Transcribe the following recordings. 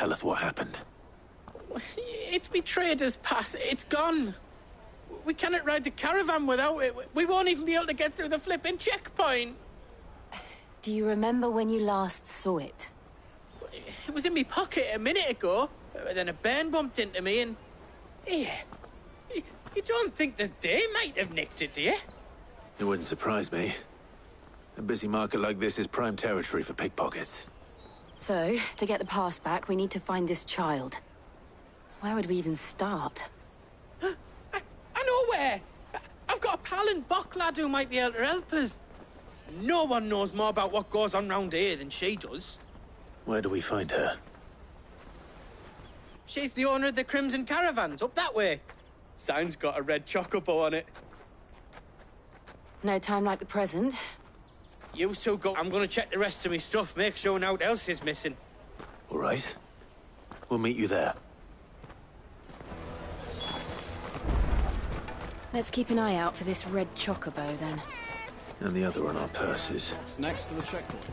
tell us what happened? It's me trader's pass. It's gone. We cannot ride the caravan without it. We won't even be able to get through the flipping checkpoint. Do you remember when you last saw it? It was in my pocket a minute ago. Then a bairn bumped into me and... Yeah. You don't think that they might have nicked it, do you? It wouldn't surprise me. A busy market like this is prime territory for pickpockets. So, to get the pass back, we need to find this child. Where would we even start? I know where! I've got a pal in Bock lad who might be able to help us. No one knows more about what goes on round here than she does. Where do we find her? She's the owner of the Crimson Caravans, up that way. Sign's got a red chocobo on it. No time like the present. You two go. I'm gonna check the rest of my stuff, make sure nothing else is missing. All right. We'll meet you there. Let's keep an eye out for this red chocobo, then. And the other on our purses. It's next to the checkpoint.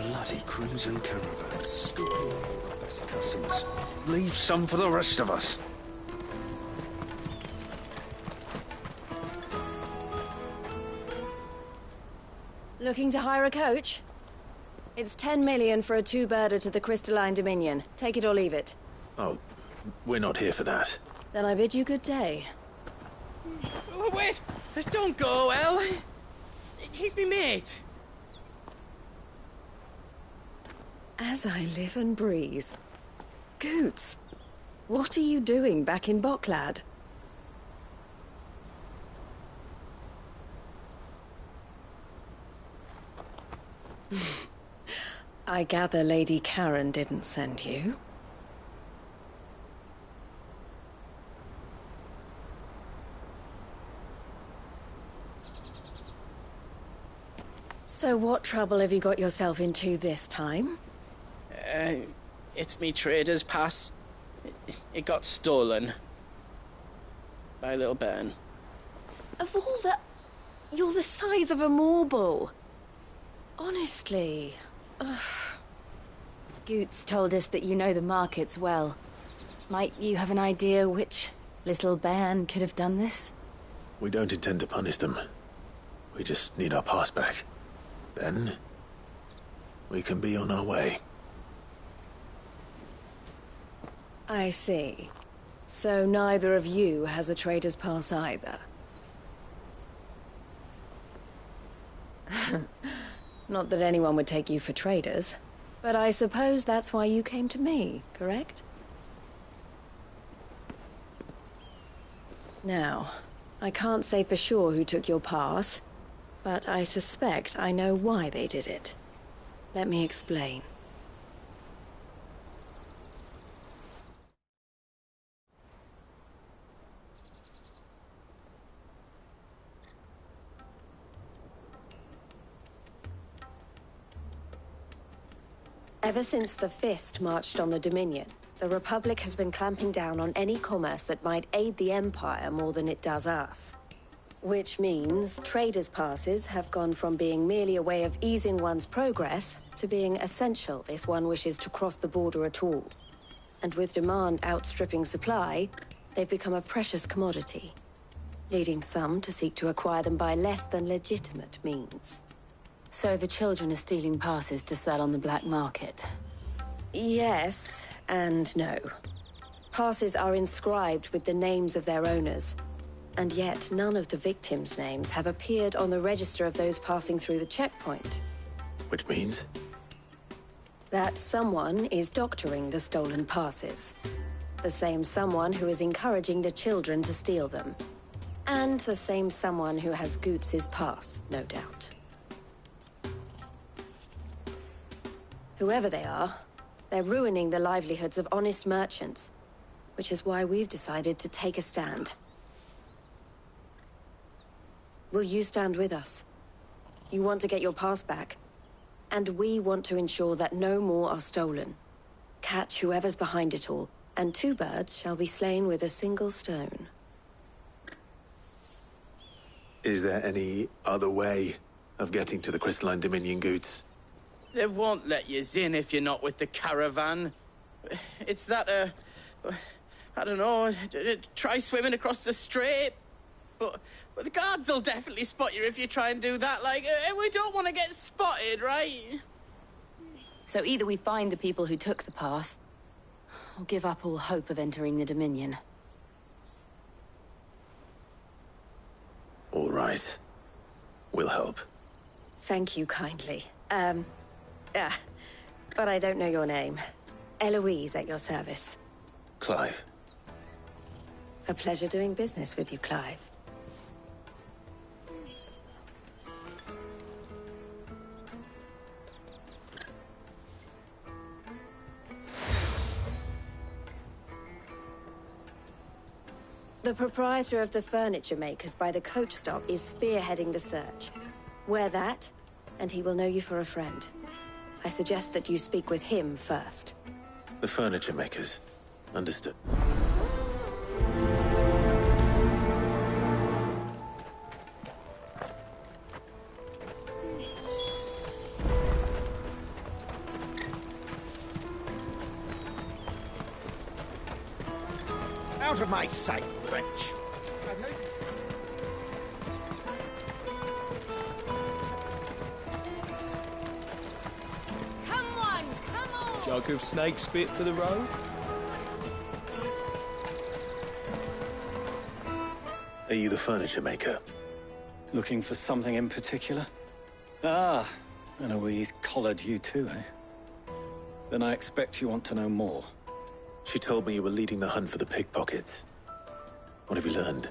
Bloody Crimson Caravans, scooping up all the best customers. Leave some for the rest of us. Looking to hire a coach? It's 10 million for a two-birder to the Crystalline Dominion. Take it or leave it. Oh, we're not here for that. Then I bid you good day. Wait! Don't go, El. He's me mate. As I live and breathe. Goots, what are you doing back in Bocklad? I gather Lady Karen didn't send you. So what trouble have you got yourself into this time? It's me trader's pass. It got stolen. By a little bairn. Of all the... You're the size of a marble. Honestly. Ugh. Goots told us that you know the markets well. Might you have an idea which little bairn could have done this? We don't intend to punish them. We just need our pass back. Then, we can be on our way. I see. So neither of you has a trader's pass either. Not that anyone would take you for traders, but I suppose that's why you came to me, correct? Now, I can't say for sure who took your pass, but I suspect I know why they did it. Let me explain. Ever since the Fist marched on the Dominion, the Republic has been clamping down on any commerce that might aid the Empire more than it does us. Which means traders' passes have gone from being merely a way of easing one's progress to being essential if one wishes to cross the border at all. And with demand outstripping supply, they've become a precious commodity, leading some to seek to acquire them by less than legitimate means. So the children are stealing passes to sell on the black market? Yes, and no. Passes are inscribed with the names of their owners, and yet none of the victims' names have appeared on the register of those passing through the checkpoint. Which means? That someone is doctoring the stolen passes. The same someone who is encouraging the children to steal them. And the same someone who has Goots' pass, no doubt. Whoever they are, they're ruining the livelihoods of honest merchants, which is why we've decided to take a stand. Will you stand with us? You want to get your pass back, and we want to ensure that no more are stolen. Catch whoever's behind it all, and 2 birds shall be slain with a single stone. Is there any other way of getting to the Crystalline Dominion, Goots? They won't let you in if you're not with the caravan. It's that, I don't know, try swimming across the strait. But the guards will definitely spot you if you try and do that. Like, we don't want to get spotted, right? So either we find the people who took the pass, or give up all hope of entering the Dominion. All right. We'll help. Thank you kindly. But I don't know your name. Eloise at your service. Clive. A pleasure doing business with you, Clive. The proprietor of the furniture makers by the coach stop is spearheading the search. Wear that, and he will know you for a friend. I suggest that you speak with him first. The furniture makers. Understood. Out of my sight, French. Come on! Jug of snake spit for the road? Are you the furniture maker? Looking for something in particular? Ah, Eloise collared you too, eh? Then I expect you want to know more. She told me you were leading the hunt for the pickpockets. What have you learned?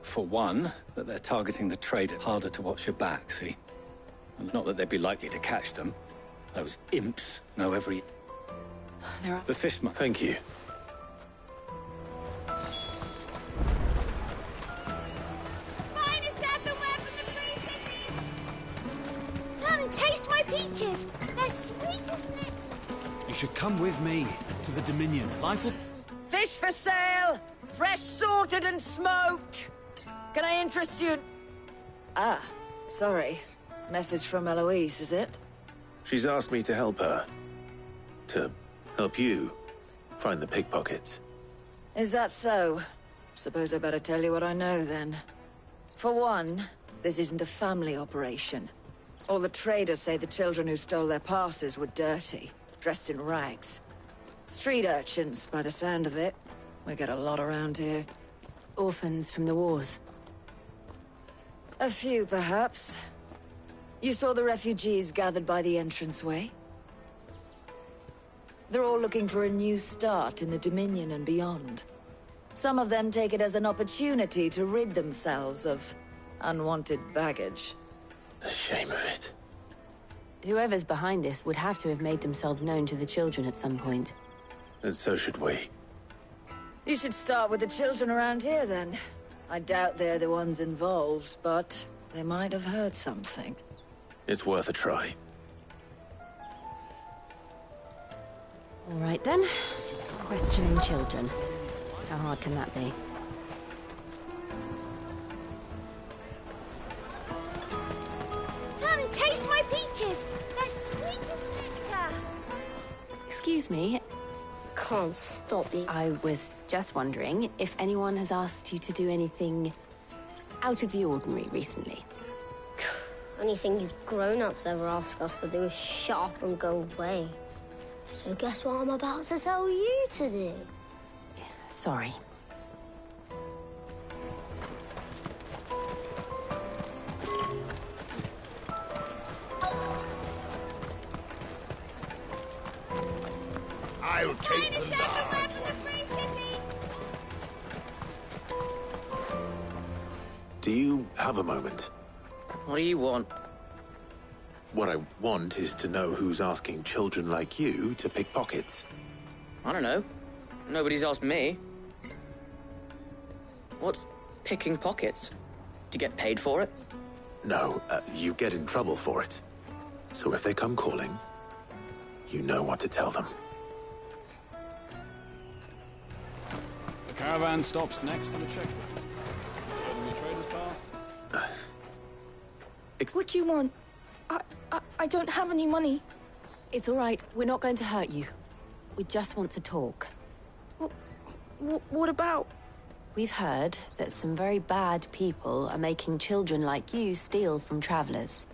For one, that they're targeting the trader harder to watch your back, see? And not that they'd be likely to catch them. Those imps know every... There are... The fishman. Thank you. Finest earthenware from the Free City! Come, taste my peaches! They're sweet as nuts! You should come with me to the Dominion. Life will... Fish for sale! Fresh sorted and smoked! Can I interest you? Ah, sorry. Message from Eloise, is it? She's asked me to help her. To help you find the pickpockets. Is that so? Suppose I better tell you what I know, then. For one, this isn't a family operation. All the traders say the children who stole their passes were dirty, dressed in rags. Street urchins, by the sound of it. We get a lot around here. Orphans from the wars. A few, perhaps. You saw the refugees gathered by the entranceway? They're all looking for a new start in the Dominion and beyond. Some of them take it as an opportunity to rid themselves of unwanted baggage. The shame of it. Whoever's behind this would have to have made themselves known to the children at some point. And so should we. You should start with the children around here, then. I doubt they're the ones involved, but they might have heard something. It's worth a try. All right, then. Questioning children. How hard can that be? Come, taste my peaches! They're sweet as nectar! Excuse me, Can't stop it. I was just wondering if anyone has asked you to do anything out of the ordinary recently. Anything you grown-ups ever ask us to do is shut up and go away. So guess what I'm about to tell you to do? Sorry. I'll take the Finest large earthenware from the one. Free City! Do you have a moment? What do you want? What I want is to know who's asking children like you to pick pockets. I don't know. Nobody's asked me. What's picking pockets? Do you get paid for it? No, you get in trouble for it. So if they come calling, you know what to tell them. The caravan stops next to the checkpoint. Serving the traders pass. What do you want? I don't have any money. It's all right. We're not going to hurt you. We just want to talk. What about? We've heard that some very bad people are making children like you steal from travelers.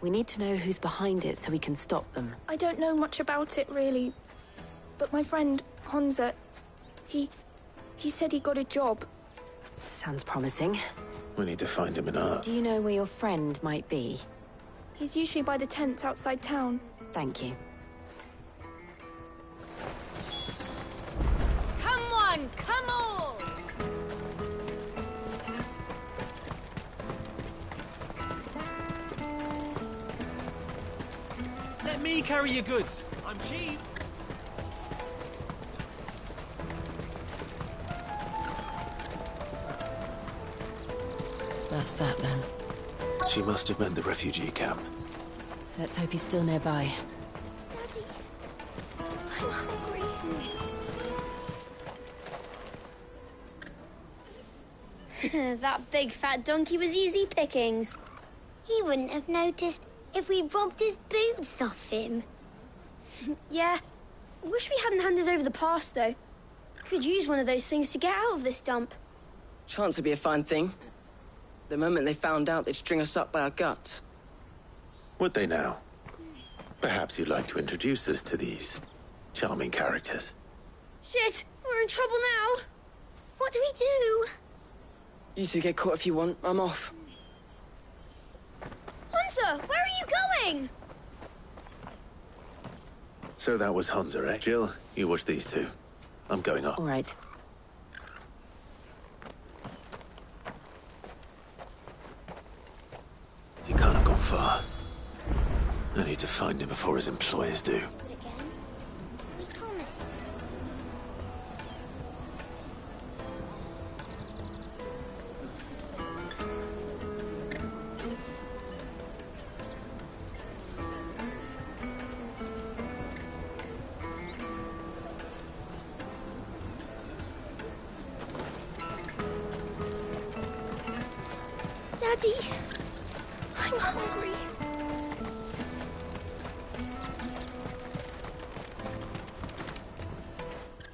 We need to know who's behind it so we can stop them. I don't know much about it, really. But my friend, Hansa, he said he got a job. Sounds promising. We need to find him in Art. Do you know where your friend might be? He's usually by the tents outside town. Thank you. Come on, come on! Let me carry your goods. I'm cheap. That's that then. She must have meant the refugee camp. Let's hope he's still nearby. Daddy, I'm hungry. That big fat donkey was easy pickings. He wouldn't have noticed if we'd robbed his boots off him. Yeah. Wish we hadn't handed over the pass, though. Could use one of those things to get out of this dump. Chance would be a fine thing. The moment they found out, they'd string us up by our guts. Would they now? Perhaps you'd like to introduce us to these charming characters. Shit! We're in trouble now! What do we do? You two get caught if you want. I'm off. Hunter, where are you going? So that was Hansa, eh? Jill, you watch these two. I'm going off. All right. He can't have gone far. I need to find him before his employers do. But again, we promise. Daddy, I'm hungry.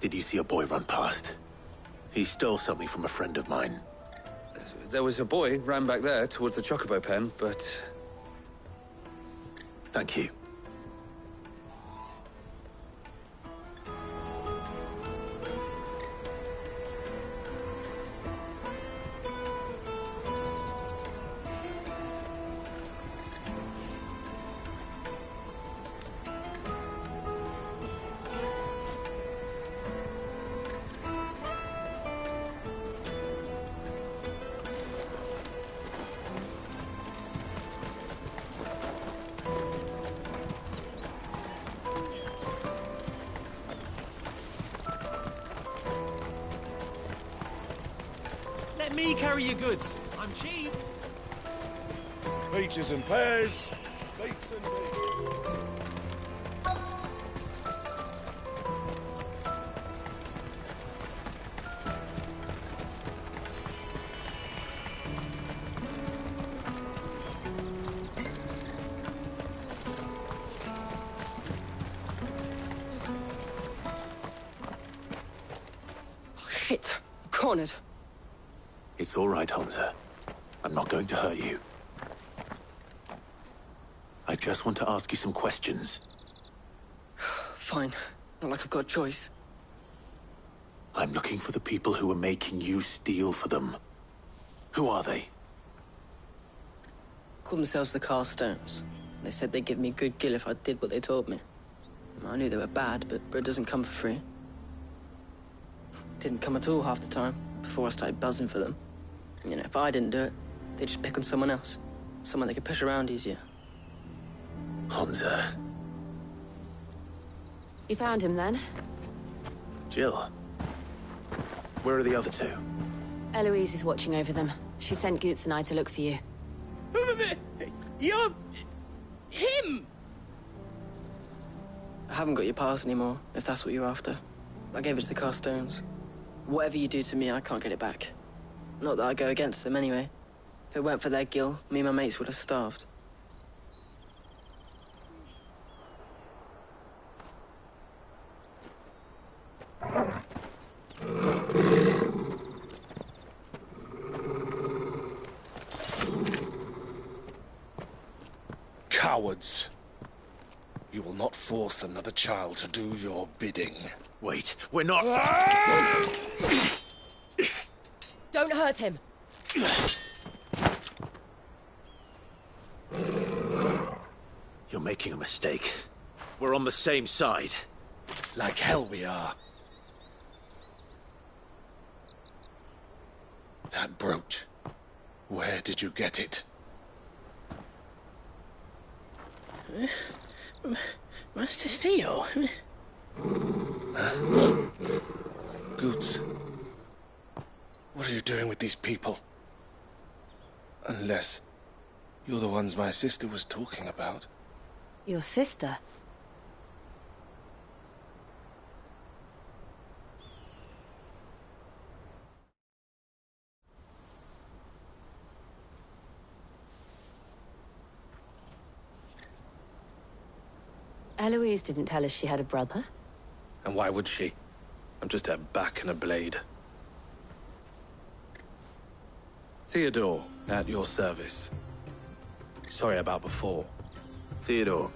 Did you see a boy run past? He stole something from a friend of mine. There was a boy ran back there towards the Chocobo pen, but... Thank you. Let me carry your goods. I'm cheap. Peaches and pears. Beets and beets. Oh, shit. Cornered. It's all right, Hansa. I'm not going to hurt you. I just want to ask you some questions. Fine. Not like I've got a choice. I'm looking for the people who are making you steal for them. Who are they? Call themselves the Carstones. They said they'd give me good gill if I did what they told me. I knew they were bad, but bread doesn't come for free. Didn't come at all half the time, before I started buzzing for them. You know, if I didn't do it, they'd just pick on someone else. Someone they could push around easier. Honza. You found him then? Jill. Where are the other two? Eloise is watching over them. She sent Goots and I to look for you. You're... him! I haven't got your pass anymore, if that's what you're after. I gave it to the Carstones. Whatever you do to me, I can't get it back. Not that I go against them, anyway. If it weren't for their gil, me and my mates would have starved. Cowards. You will not force another child to do your bidding. Wait, we're not... Don't hurt him! You're making a mistake. We're on the same side. Like hell we are. That brooch. Where did you get it? Master Theo? Goots. What are you doing with these people? Unless you're the ones my sister was talking about. Your sister? Eloise didn't tell us she had a brother. And why would she? I'm just her back and a blade. Theodore, at your service. Sorry about before. Theodore,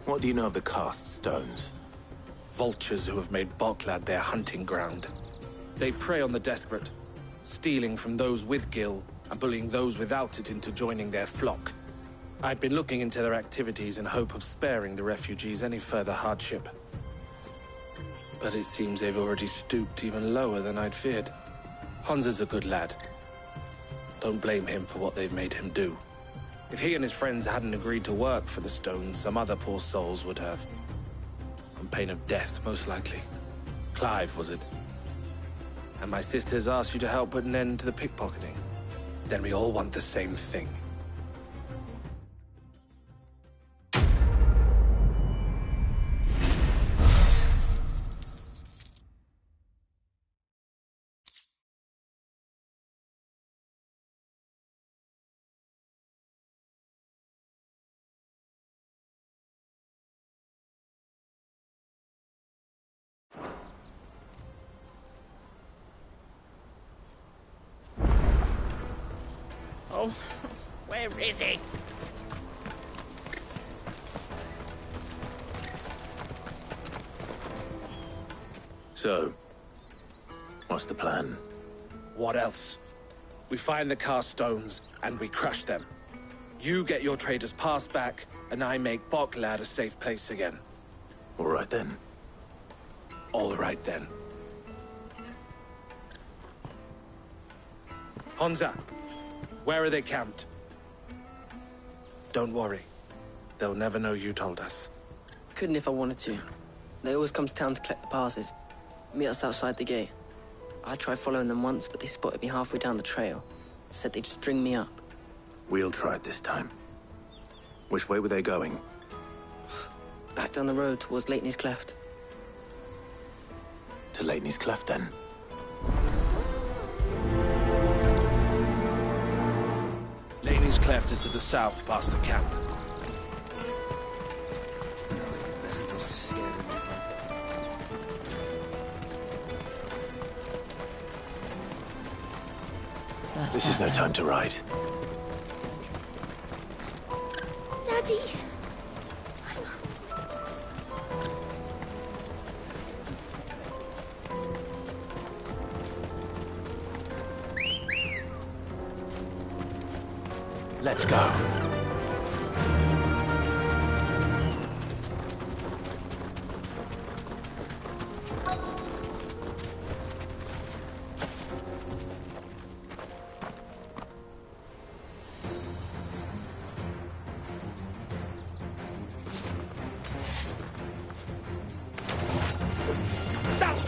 what do you know of the Cast Stones? Vultures who have made Boklad their hunting ground. They prey on the desperate, stealing from those with gil and bullying those without it into joining their flock. I'd been looking into their activities in hope of sparing the refugees any further hardship. But it seems they've already stooped even lower than I'd feared. Honza's a good lad. Don't blame him for what they've made him do. If he and his friends hadn't agreed to work for the Stones, some other poor souls would have. On pain of death, most likely. Clive, was it? And my sisters asked you to help put an end to the pickpocketing. Then we all want the same thing. Oh, where is it? So, what's the plan? What else? We find the Carstones, and we crush them. You get your trader's pass back, and I make Boklad a safe place again. All right then. All right then. Honza, where are they camped? Don't worry. They'll never know you told us. Couldn't if I wanted to. They always come to town to collect the passes. Meet us outside the gate. I tried following them once, but they spotted me halfway down the trail. Said they'd string me up. We'll try it this time. Which way were they going? Back down the road towards Lateney's Cleft. To Lateney's Cleft, then. Lateney's Cleft is to the south, past the camp. This is no time to ride. Daddy! Let's go.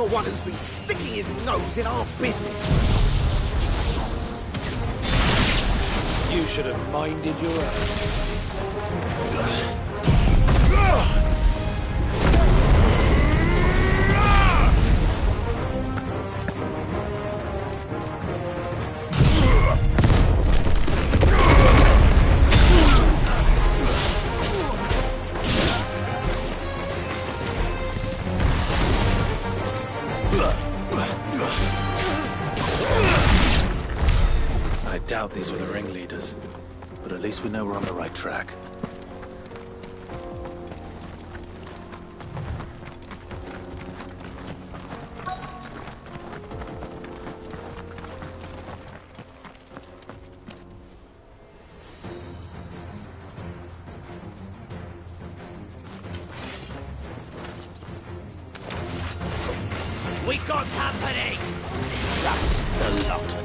the one who's been sticking his nose in our business. You should have minded your own. I doubt these were the ringleaders. But at least we know we're on the right track. We got company! That's the lot of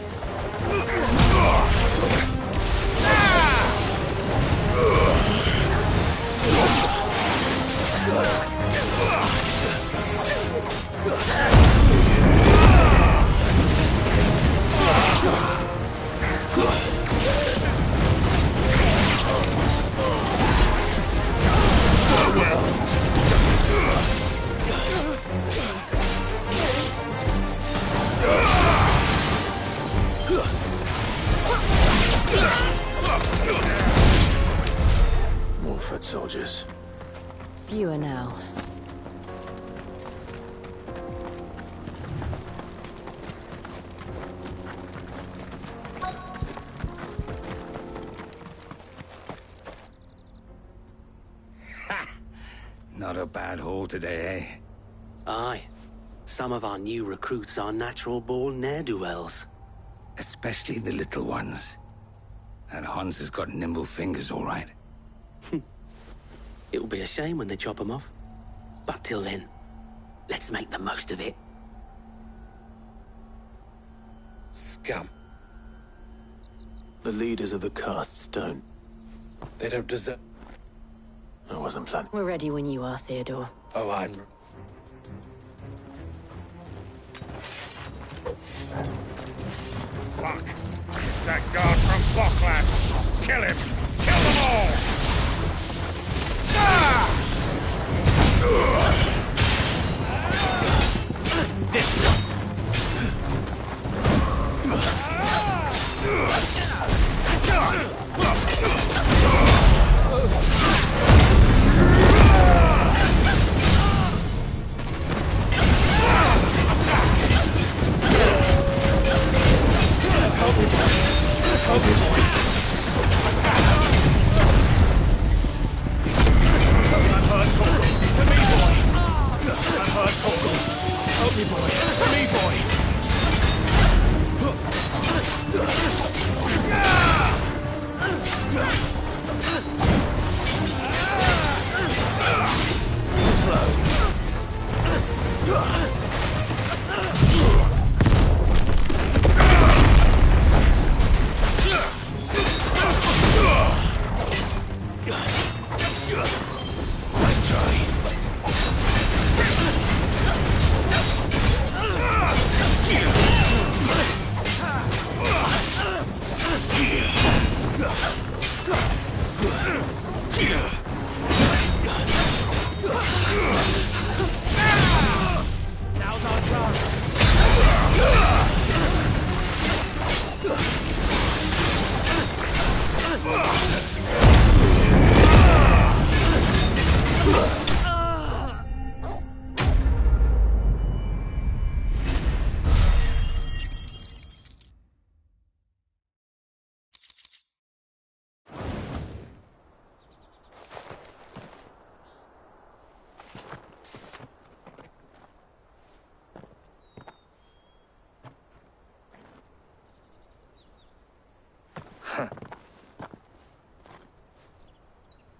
More foot soldiers. Fewer now. Not a bad haul today, eh? Aye. Some of our new recruits are natural-born ne'er-do-wells. Especially the little ones. That Hans has got nimble fingers, all right. It'll be a shame when they chop them off. But till then, let's make the most of it. Scum. The leaders of the castes don't. They don't deserve... I wasn't planning. We're ready when you are, Theodore. Oh, I'm... Fuck. It's that guard from Boklat. Kill him. Kill them all. this.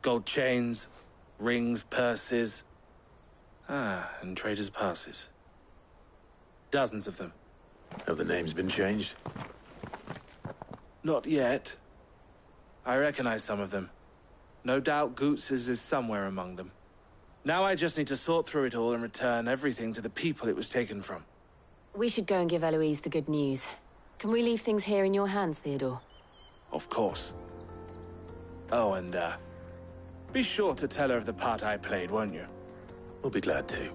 Gold chains, rings, purses. And traders' passes. Dozens of them. Have the names been changed? Not yet. I recognize some of them. No doubt Goots's is somewhere among them. Now I just need to sort through it all and return everything to the people it was taken from. We should go and give Eloise the good news. Can we leave things here in your hands, Theodore? Of course. Oh, and, be sure to tell her of the part I played, won't you? We'll be glad to.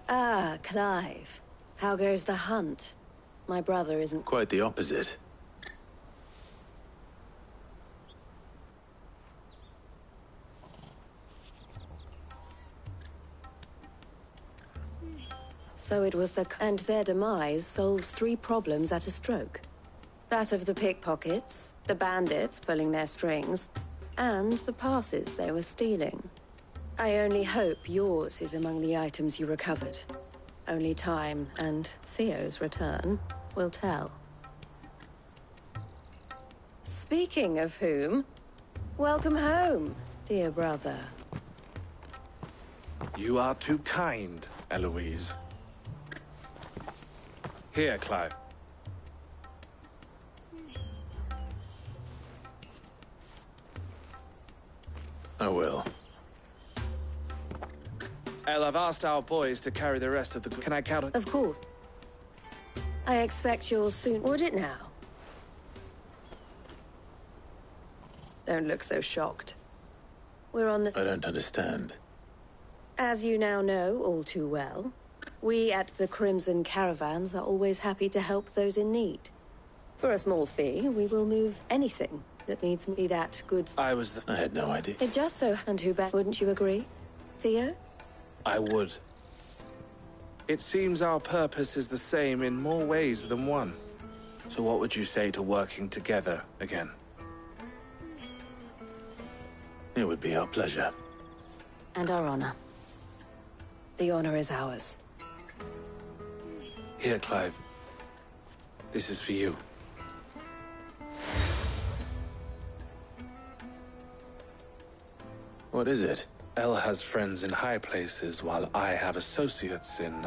Ah, Clive. How goes the hunt? My brother isn't... Quite the opposite. So it was the... And their demise solves 3 problems at a stroke. That of the pickpockets, the bandits pulling their strings, and the passes they were stealing. I only hope yours is among the items you recovered. Only time and Theo's return will tell. Speaking of whom, welcome home, dear brother. You are too kind, Eloise. Here, Clive. I will. El, I've asked our boys to carry the rest of the... Can I count on... Of course. I expect you'll soon... Would it now? Don't look so shocked. We're on the... I don't understand. As you now know all too well, we at the Crimson Caravans are always happy to help those in need. For a small fee, we will move anything that needs me that goods... I had no idea. It just so... And who bet... Wouldn't you agree, Theo? I would. It seems our purpose is the same in more ways than one. So what would you say to working together again? It would be our pleasure. And our honor. The honor is ours. Here, Clive. This is for you. What is it? El has friends in high places, while I have associates in,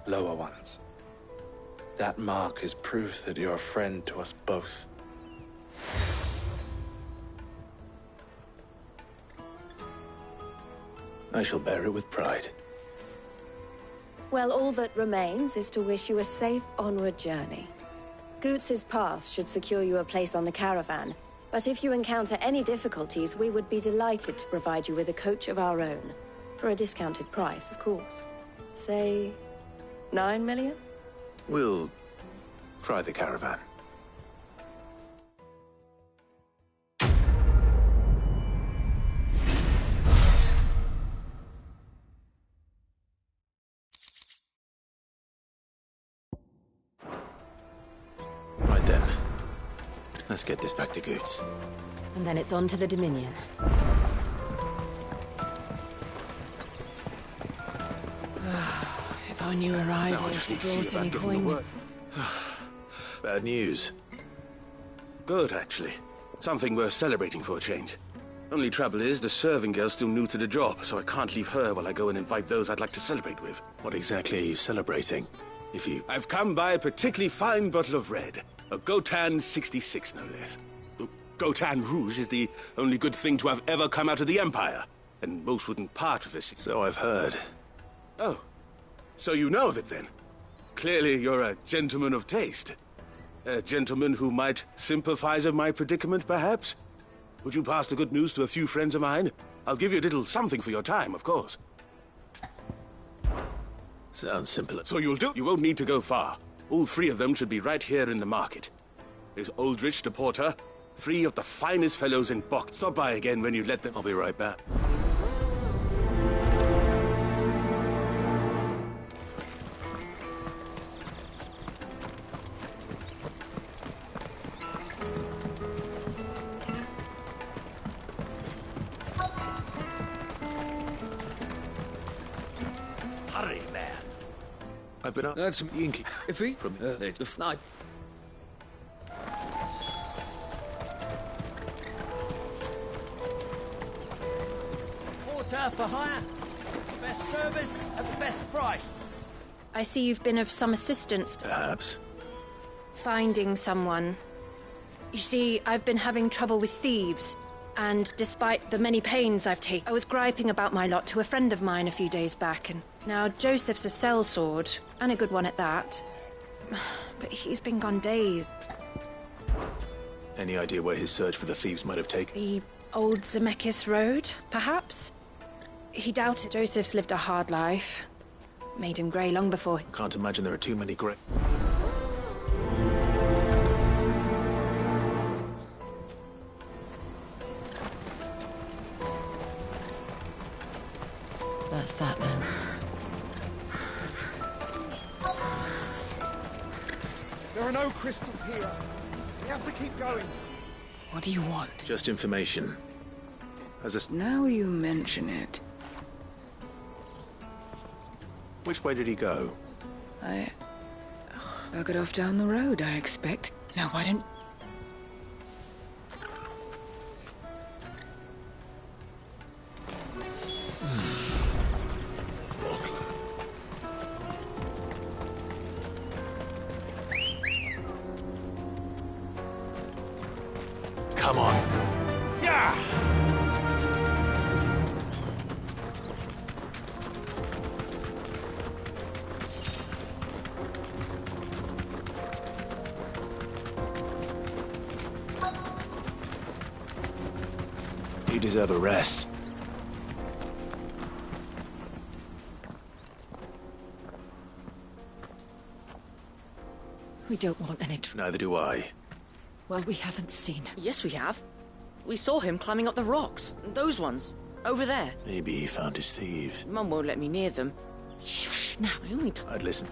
lower ones. That mark is proof that you're a friend to us both. I shall bear it with pride. Well, all that remains is to wish you a safe onward journey. Goots's pass should secure you a place on the caravan, but if you encounter any difficulties, we would be delighted to provide you with a coach of our own. For a discounted price, of course. Say... 9 million? We'll try the caravan. Right then. Let's get this back to Goots. And then it's on to the Dominion. If our new arrival brought any coin... Bad news. Good, actually. Something worth celebrating for a change. Only trouble is, the serving girl's still new to the job, so I can't leave her while I go and invite those I'd like to celebrate with. What exactly are you celebrating? If you... I've come by a particularly fine bottle of red. A Gotan 66, no less. Gotan Rouge is the only good thing to have ever come out of the Empire, and most wouldn't part with it. So I've heard. Oh. So you know of it, then? Clearly you're a gentleman of taste. A gentleman who might sympathize with my predicament, perhaps? Would you pass the good news to a few friends of mine? I'll give you a little something for your time, of course. Sounds simple. So you'll do? You won't need to go far. All 3 of them should be right here in the market. There's Aldrich, the porter, 3 of the finest fellows in Bock. Stop by again when you let them... I'll be right back. Hurry, man. I've been up... That's Yankee. If he... From... the night. Porter for hire. Best service at the best price. I see you've been of some assistance. Perhaps. Finding someone. You see, I've been having trouble with thieves. And despite the many pains I've taken, I was griping about my lot to a friend of mine a few days back, and now Joseph's a sellsword, and a good one at that. But he's been gone days. Any idea where his search for the thieves might have taken? The old Zemeckis Road, perhaps? He doubted Joseph's lived a hard life. Made him grey long before. Can't imagine there are too many grey. That's that then. There are no crystals here. We have to keep going. What do you want? Just information. As a... Now you mention it. Which way did he go? I got off down the road, I expect. Now, why don't... Come on. Yeah! You deserve a rest. We don't want any trouble. Neither do I. Well, we haven't seen. Yes, we have. We saw him climbing up the rocks. Those ones. Over there. Maybe he found his thieves. Mum won't let me near them. Shush, now. I only... I'd listen.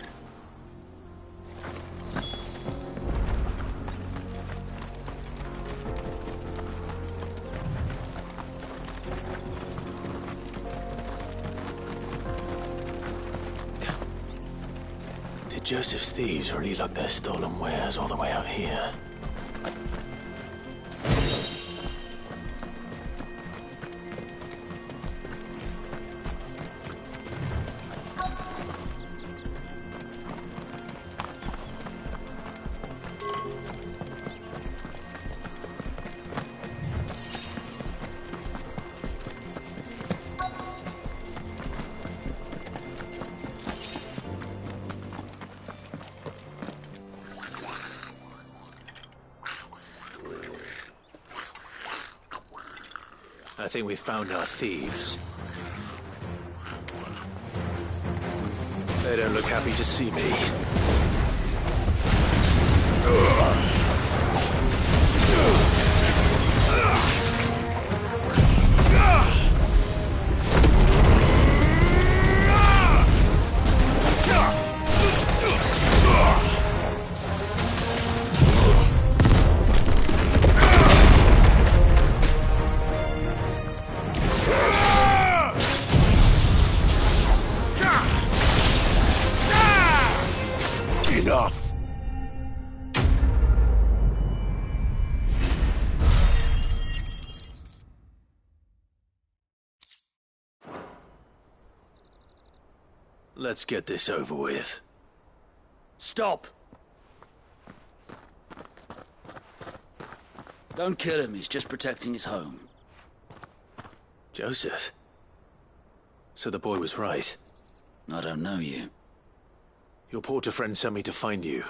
Did Joseph's thieves really lug their stolen wares all the way out here? I think we found our thieves. They don't look happy to see me. Enough! Let's get this over with. Stop! Don't kill him, he's just protecting his home. Joseph? So the boy was right. I don't know you. Your Porter friend sent me to find you.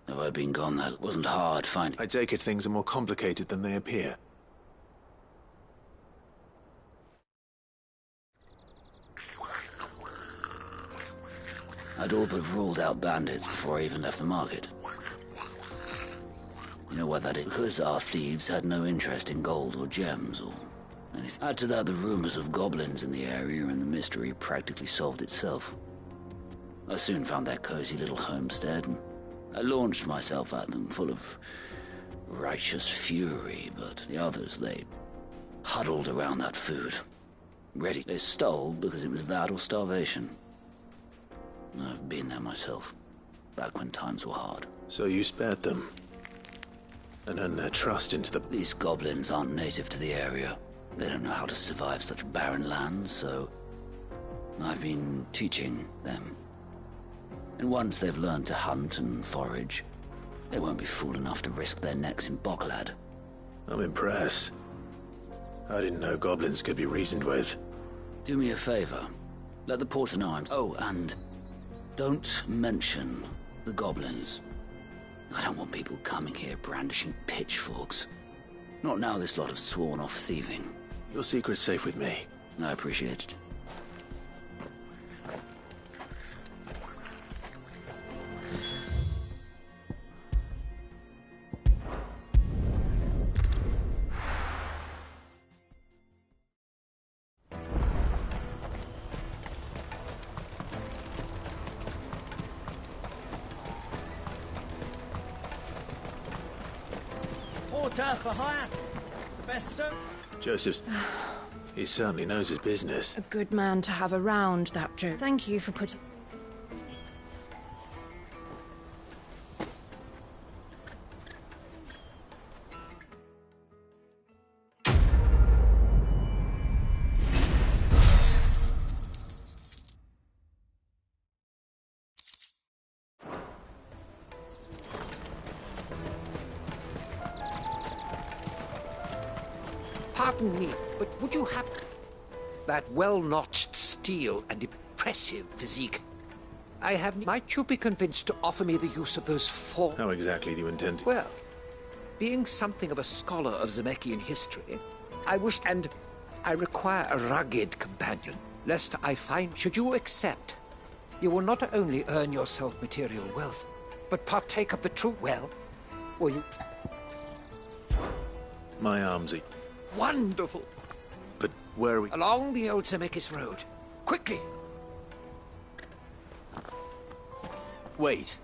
Have I been gone? That wasn't hard finding. I take it things are more complicated than they appear. I'd all but ruled out bandits before I even left the market. You know why that is? Because our thieves had no interest in gold or gems or anything. Add to that the rumors of goblins in the area and the mystery practically solved itself. I soon found that cozy little homestead, and I launched myself at them, full of righteous fury, but the others, they huddled around that food. Ready. They stole because it was that or starvation. I've been there myself, back when times were hard. So you spared them, and earned their trust into the... These goblins aren't native to the area. They don't know how to survive such barren lands, so I've been teaching them. And once they've learned to hunt and forage, they won't be fool enough to risk their necks in Boklad. I'm impressed. I didn't know goblins could be reasoned with. Do me a favor. Let the porter know I'm... Oh, and don't mention the goblins. I don't want people coming here brandishing pitchforks. Not now this lot have sworn off thieving. Your secret's safe with me. I appreciate it. Porter for hire. The best sir. Joseph, he certainly knows his business. A good man to have around, that Joe. Thank you for putting... Pardon me, but would you have that well-notched steel and impressive physique? Might you be convinced to offer me the use of those four... How exactly do you intend to... Well, being something of a scholar of Zemeckis history, I wish, and I require a rugged companion, lest I find, should you accept, you will not only earn yourself material wealth, but partake of the true well, will you... My arms are... Wonderful! But where are we... Along the old Zemeckis road. Quickly! Wait.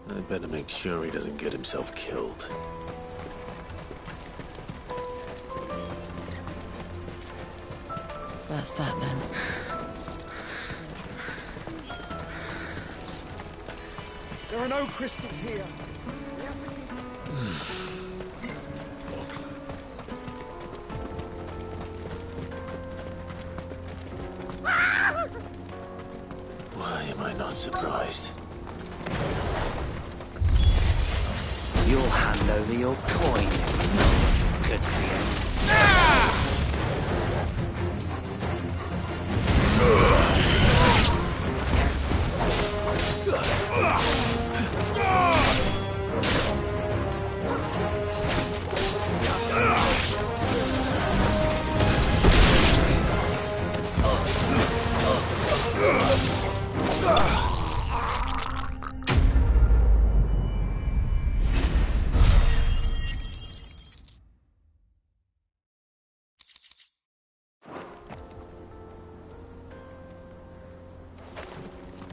I'd better make sure he doesn't get himself killed. That's that then. There are no crystals here. Why am I not surprised? You'll hand over your coin if you know what's good for you.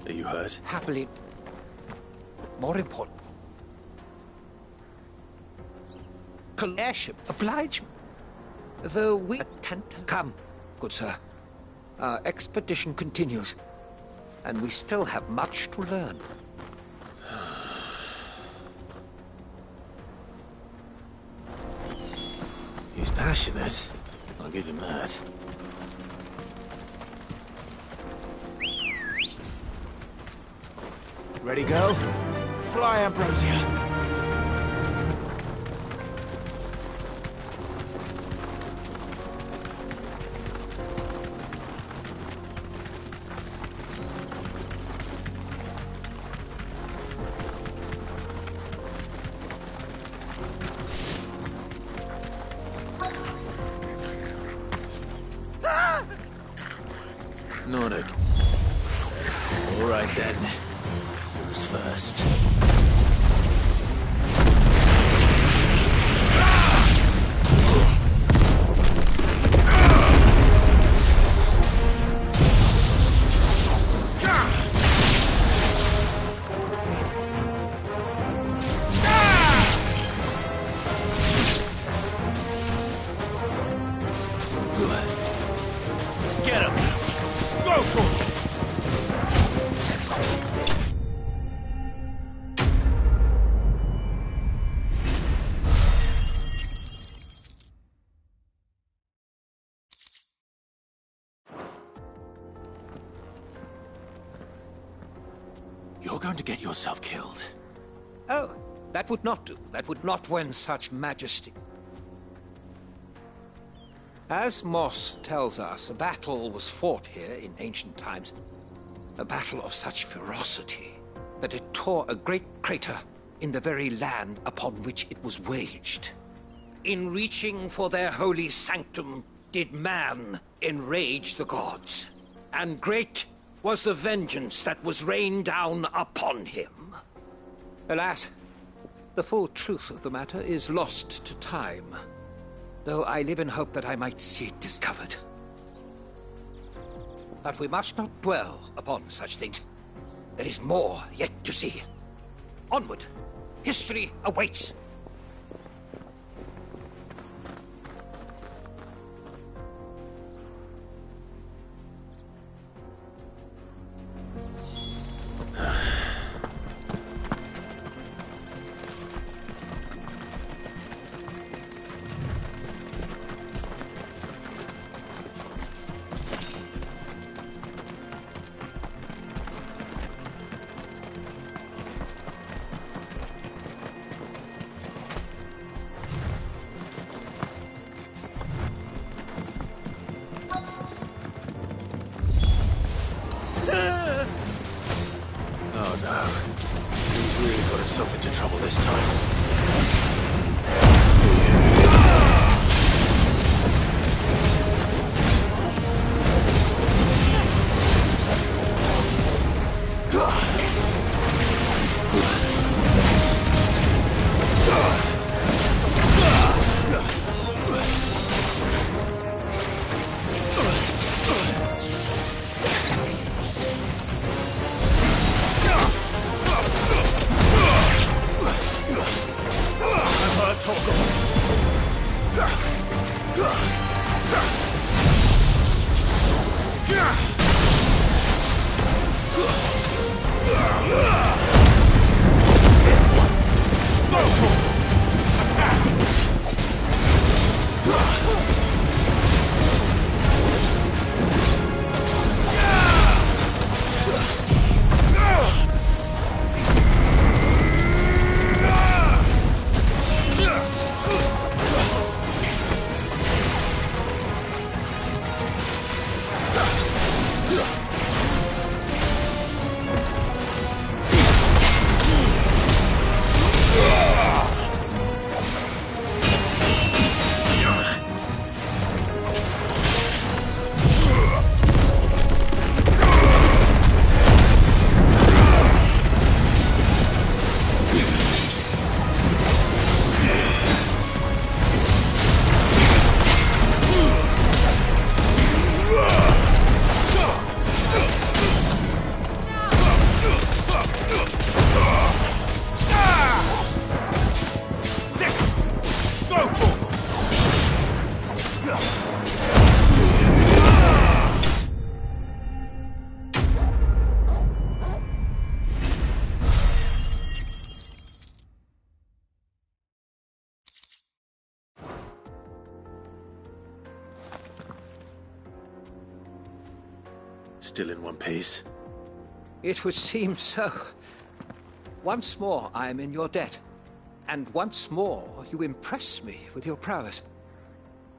Are you hurt? Happily. More important. Airship, oblige me. Though we attempt... Come, good sir. Our expedition continues, and we still have much to learn. He's passionate. I'll give him that. Ready, go? Fly, Ambrosia. Nordic. All right then. Who's first? Get him! Go for it! going to get yourself killed. Oh, that would not do. That would not win such majesty. As Moss tells us, a battle was fought here in ancient times. A battle of such ferocity that it tore a great crater in the very land upon which it was waged. In reaching for their holy sanctum, did man enrage the gods. And great was the vengeance that was rained down upon him. Alas, the full truth of the matter is lost to time, though I live in hope that I might see it discovered. But we must not dwell upon such things. There is more yet to see. Onward! History awaits! Oh no. He's really got himself into trouble this time. Still in one piece? It would seem so. Once more I am in your debt. And once more you impress me with your prowess.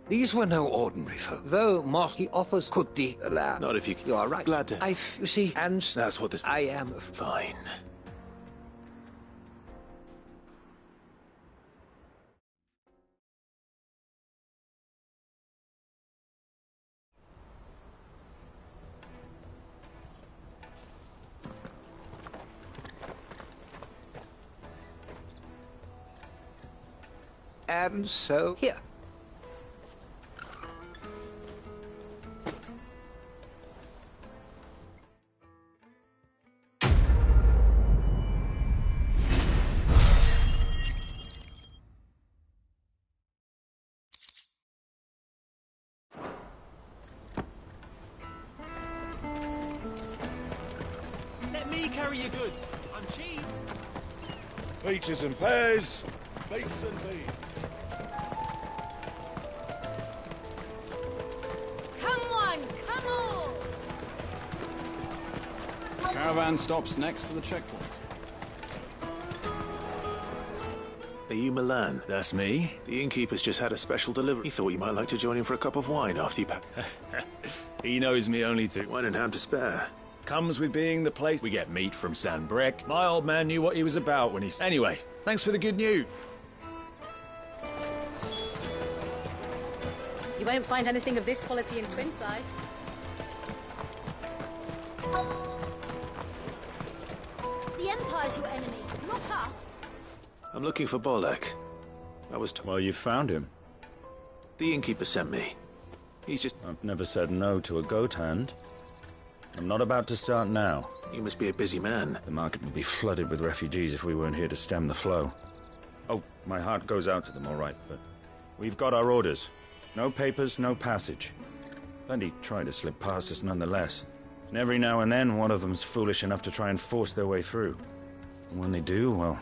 These were no ordinary folk. Though Moss he offers could the allow. Not if you... You are right. Glad to... You see, and... That's what this... I am... Fine. And so, here. Let me carry your goods. I'm cheap. Peaches and pears, beets and beans. Caravan stops next to the checkpoint. Are you Milan? That's me. The innkeeper's just had a special delivery. He thought you might like to join him for a cup of wine after you pack. He knows me only too. Wine and ham to spare. Comes with being the place. We get meat from San Brec. My old man knew what he was about when he... Anyway, thanks for the good news. You won't find anything of this quality in Twinside. The Empire's your enemy, not us. I'm looking for Bolek. I was Well, you found him. The innkeeper sent me. He's just... I've never said no to a goat hand. I'm not about to start now. You must be a busy man. The market would be flooded with refugees if we weren't here to stem the flow. Oh, my heart goes out to them, all right, but we've got our orders. No papers, no passage. Plenty try to slip past us nonetheless. And every now and then, one of them's foolish enough to try and force their way through. And when they do, well,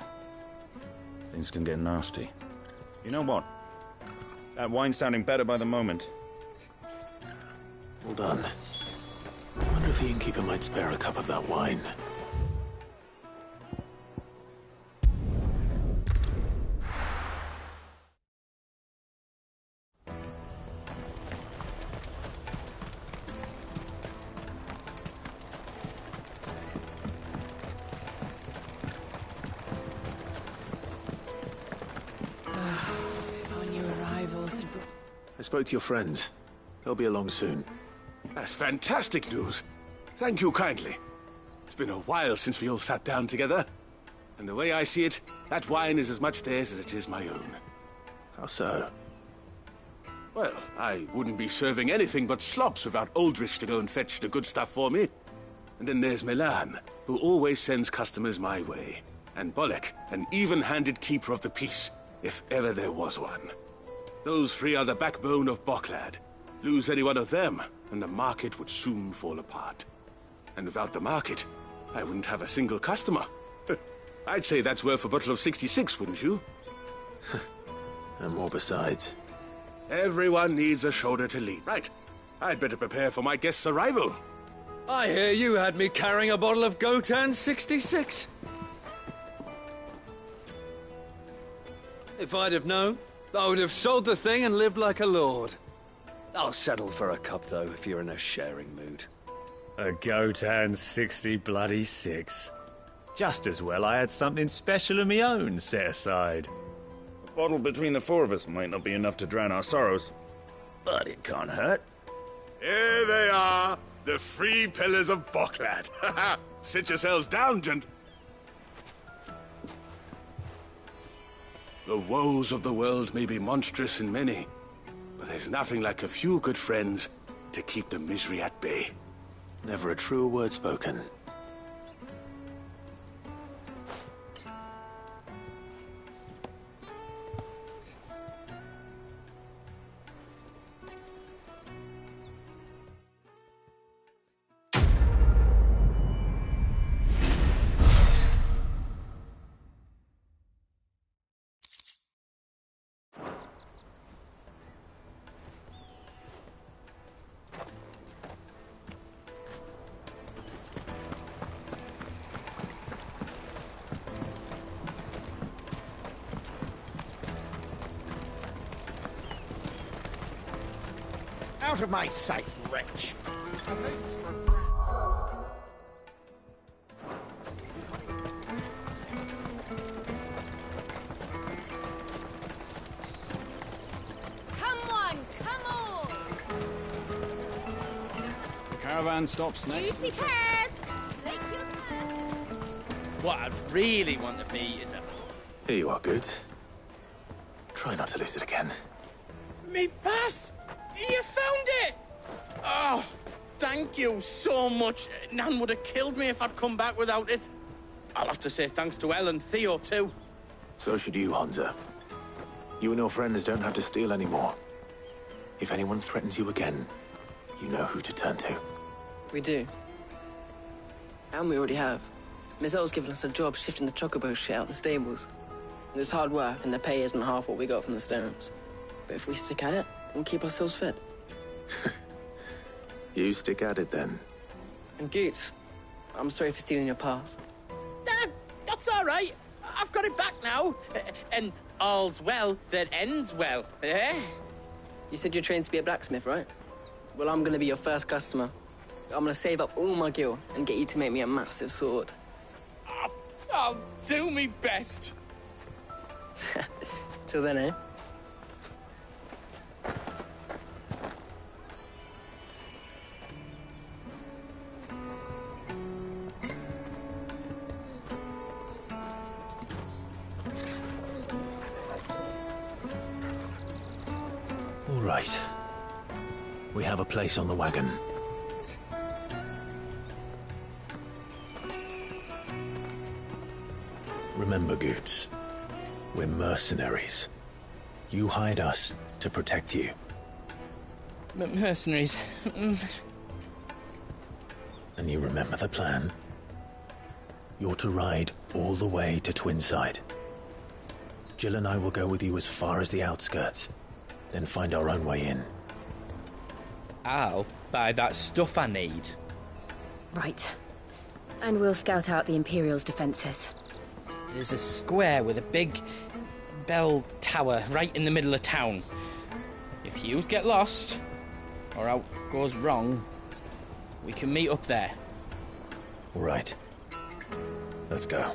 things can get nasty. You know what? That wine's sounding better by the moment. Well done. I wonder if the innkeeper might spare a cup of that wine. I spoke to your friends. They'll be along soon. That's fantastic news. Thank you kindly. It's been a while since we all sat down together. And the way I see it, that wine is as much theirs as it is my own. How so? Well, I wouldn't be serving anything but slops without Aldrich to go and fetch the good stuff for me. And then there's Milan, who always sends customers my way. And Bolek, an even-handed keeper of the peace, if ever there was one. Those three are the backbone of Boklad. Lose any one of them, and the market would soon fall apart. And without the market, I wouldn't have a single customer. I'd say that's worth a bottle of 66, wouldn't you? And more besides. Everyone needs a shoulder to lean. Right. I'd better prepare for my guest's arrival. I hear you had me carrying a bottle of Gotan 66. If I'd have known, I would have sold the thing and lived like a lord. I'll settle for a cup, though, if you're in a sharing mood. A Gotan 66. Just as well I had something special of my own set aside. A bottle between the four of us might not be enough to drown our sorrows, but it can't hurt. Here they are, the three pillars of Boklad. Sit yourselves down, gent. The woes of the world may be monstrous and many, but there's nothing like a few good friends to keep the misery at bay. Never a truer word spoken. Out of my sight, wretch! Come on, come on! The caravan stops next. Juicy pears! Slake your thirst! What I really want to be is a... Here you are, good. Try not to lose it again. Me pass! You found it! Oh, thank you so much. Nan would have killed me if I'd come back without it. I'll have to say thanks to Elle and Theo, too. So should you, Hansa. You and your friends don't have to steal anymore. If anyone threatens you again, you know who to turn to. We do. And we already have. Miss L's given us a job shifting the chocobo shit out the stables. It's hard work, and the pay isn't half what we got from the Stones. But if we stick at it, we'll keep ourselves fit. You stick at it, then. And Goots, I'm sorry for stealing your pass. That's all right. I've got it back now. And all's well that ends well, eh? You said you're trained to be a blacksmith, right? Well, I'm gonna be your first customer. I'm gonna save up all my gil and get you to make me a massive sword. I'll do me best. Till then, eh? All right. We have a place on the wagon. Remember, Goots, we're mercenaries. You hired us to protect you. Mercenaries. And you remember the plan? You're to ride all the way to Twinside. Jill and I will go with you as far as the outskirts, then find our own way in. I'll buy that stuff I need. Right. And we'll scout out the Imperial's defenses. There's a square with a big bell tower right in the middle of town. If you get lost, or out goes wrong, we can meet up there. All right. Let's go.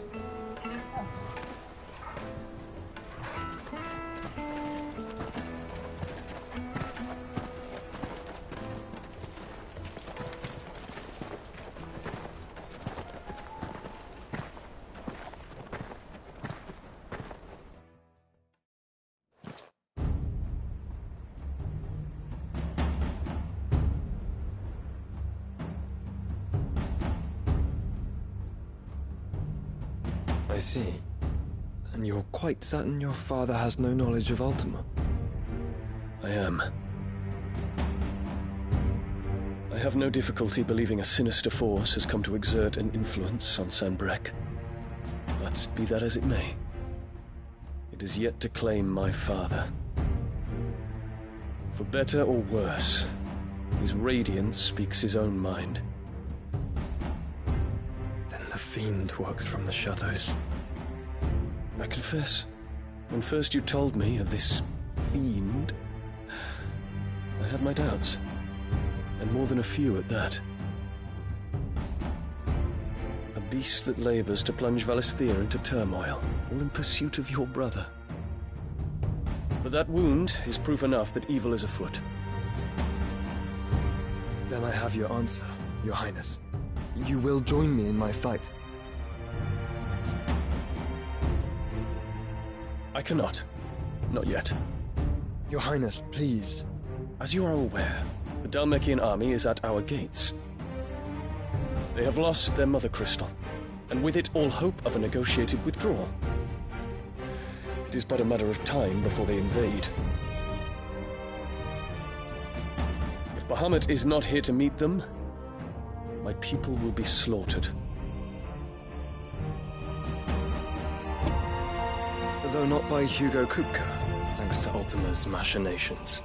I see. And you're quite certain your father has no knowledge of Ultima? I am. I have no difficulty believing a sinister force has come to exert an influence on Sanbreque. But be that as it may, it is yet to claim my father. For better or worse, his radiance speaks his own mind. Then the Fiend works from the shadows. I confess, when first you told me of this Fiend, I had my doubts. And more than a few at that. A beast that labors to plunge Valisthea into turmoil, all in pursuit of your brother. But that wound is proof enough that evil is afoot. Then I have your answer, Your Highness. You will join me in my fight. I cannot. Not yet. Your Highness, please. As you are aware, the Dhalmekian army is at our gates. They have lost their mother crystal, and with it all hope of a negotiated withdrawal. It is but a matter of time before they invade. If Bahamut is not here to meet them, my people will be slaughtered. Though not by Hugo Kupka, thanks to Ultima's machinations.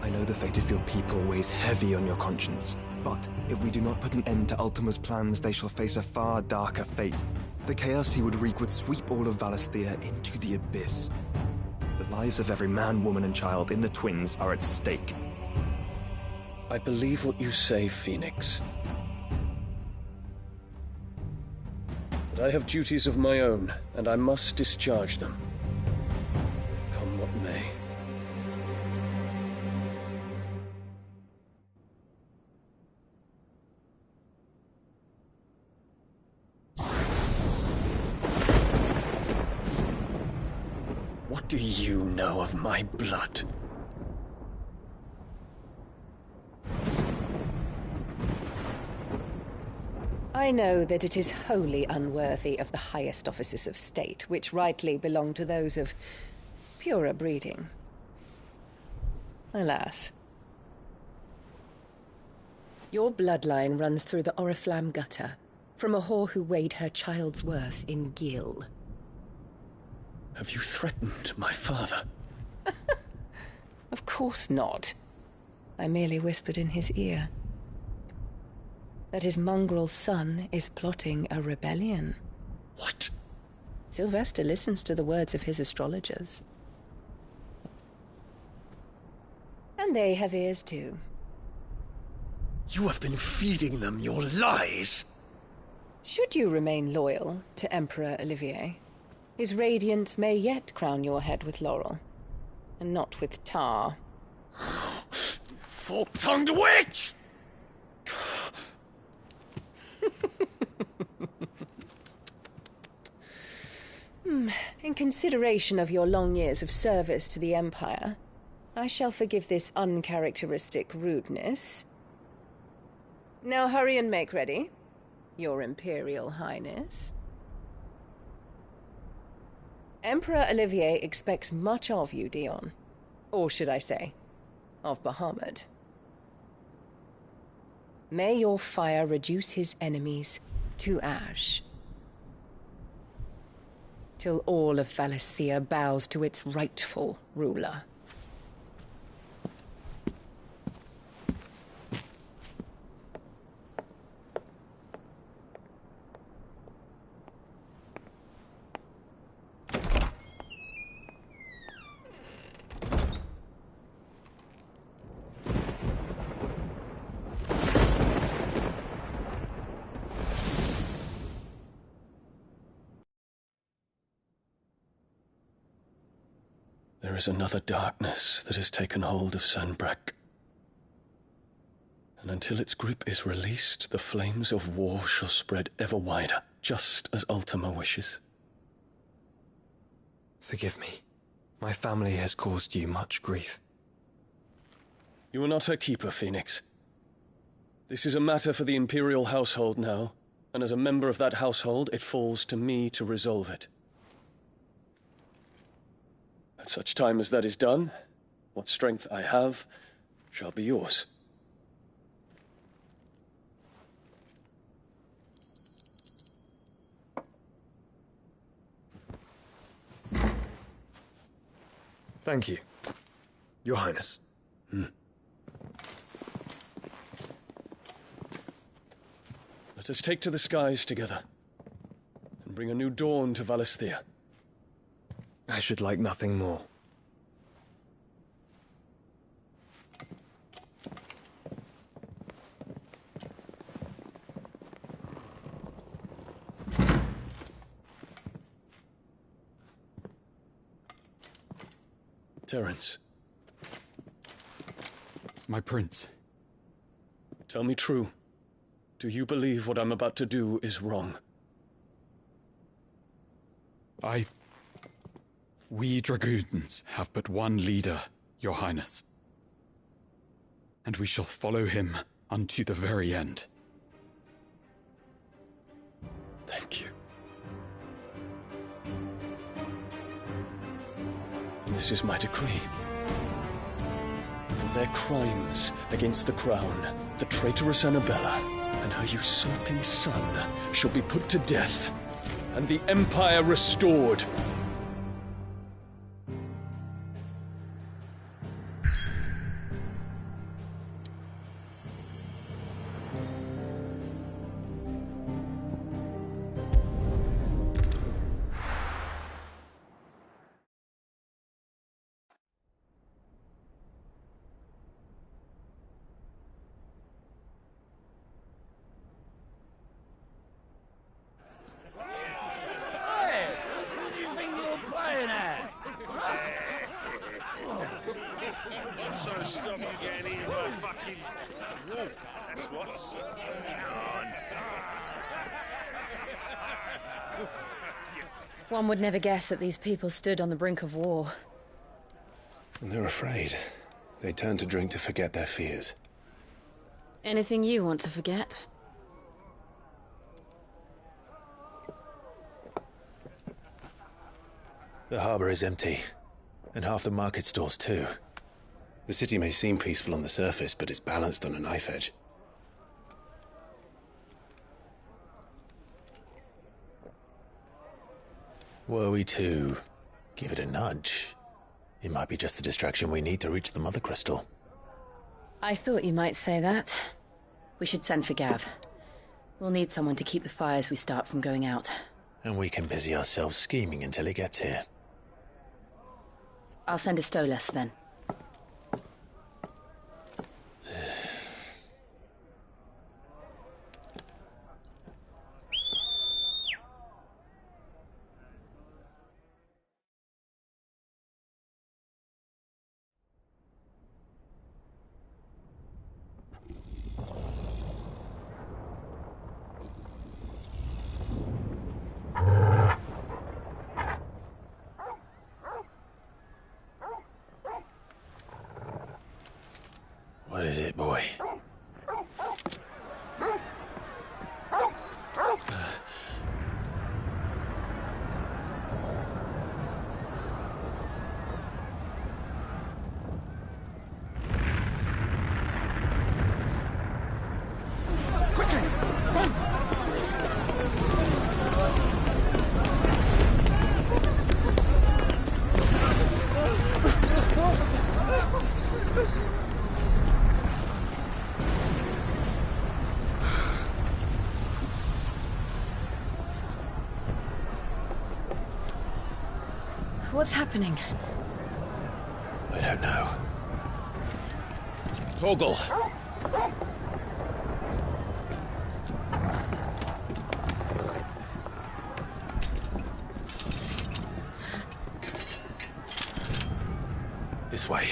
I know the fate of your people weighs heavy on your conscience, but if we do not put an end to Ultima's plans, they shall face a far darker fate. The chaos he would wreak would sweep all of Valisthea into the abyss. The lives of every man, woman, and child in the Twins are at stake. I believe what you say, Phoenix. But I have duties of my own, and I must discharge them. Come what may. What do you know of my blood? I know that it is wholly unworthy of the highest offices of state, which rightly belong to those of purer breeding. Alas. Your bloodline runs through the Oriflamme gutter, from a whore who weighed her child's worth in gil. Have you threatened my father? Of course not. I merely whispered in his ear that his mongrel son is plotting a rebellion. What? Sylvester listens to the words of his astrologers. And they have ears too. You have been feeding them your lies! Should you remain loyal to Emperor Olivier, his radiance may yet crown your head with laurel, and not with tar. Fork-tongued witch! In consideration of your long years of service to the Empire, I shall forgive this uncharacteristic rudeness. Now hurry and make ready, Your Imperial Highness. Emperor Olivier expects much of you, Dion. Or should I say, of Bahamut. May your fire reduce his enemies to ash, till all of Valisthea bows to its rightful ruler. There is another darkness that has taken hold of Sanbreque. And until its grip is released, the flames of war shall spread ever wider, just as Ultima wishes. Forgive me. My family has caused you much grief. You are not her keeper, Phoenix. This is a matter for the Imperial household now, and as a member of that household, it falls to me to resolve it. At such time as that is done, what strength I have shall be yours. Thank you, Your Highness. Let us take to the skies together, and bring a new dawn to Valisthea. I should like nothing more. Terence. My prince. Tell me true. Do you believe what I'm about to do is wrong? We dragoons have but one leader, Your Highness. And we shall follow him unto the very end. Thank you. And this is my decree. For their crimes against the crown, the traitorous Annabella and her usurping son shall be put to death, and the Empire restored. One would never guess that these people stood on the brink of war. And they're afraid. They turn to drink to forget their fears. Anything you want to forget? The harbor is empty, and half the market stalls too. The city may seem peaceful on the surface, but it's balanced on a knife edge. Were we to give it a nudge, it might be just the distraction we need to reach the Mother Crystal. I thought you might say that. We should send for Gav. We'll need someone to keep the fires we start from going out. And we can busy ourselves scheming until he gets here. I'll send a Stolas then. What is it, boy? What's happening? I don't know. Torgal! This way.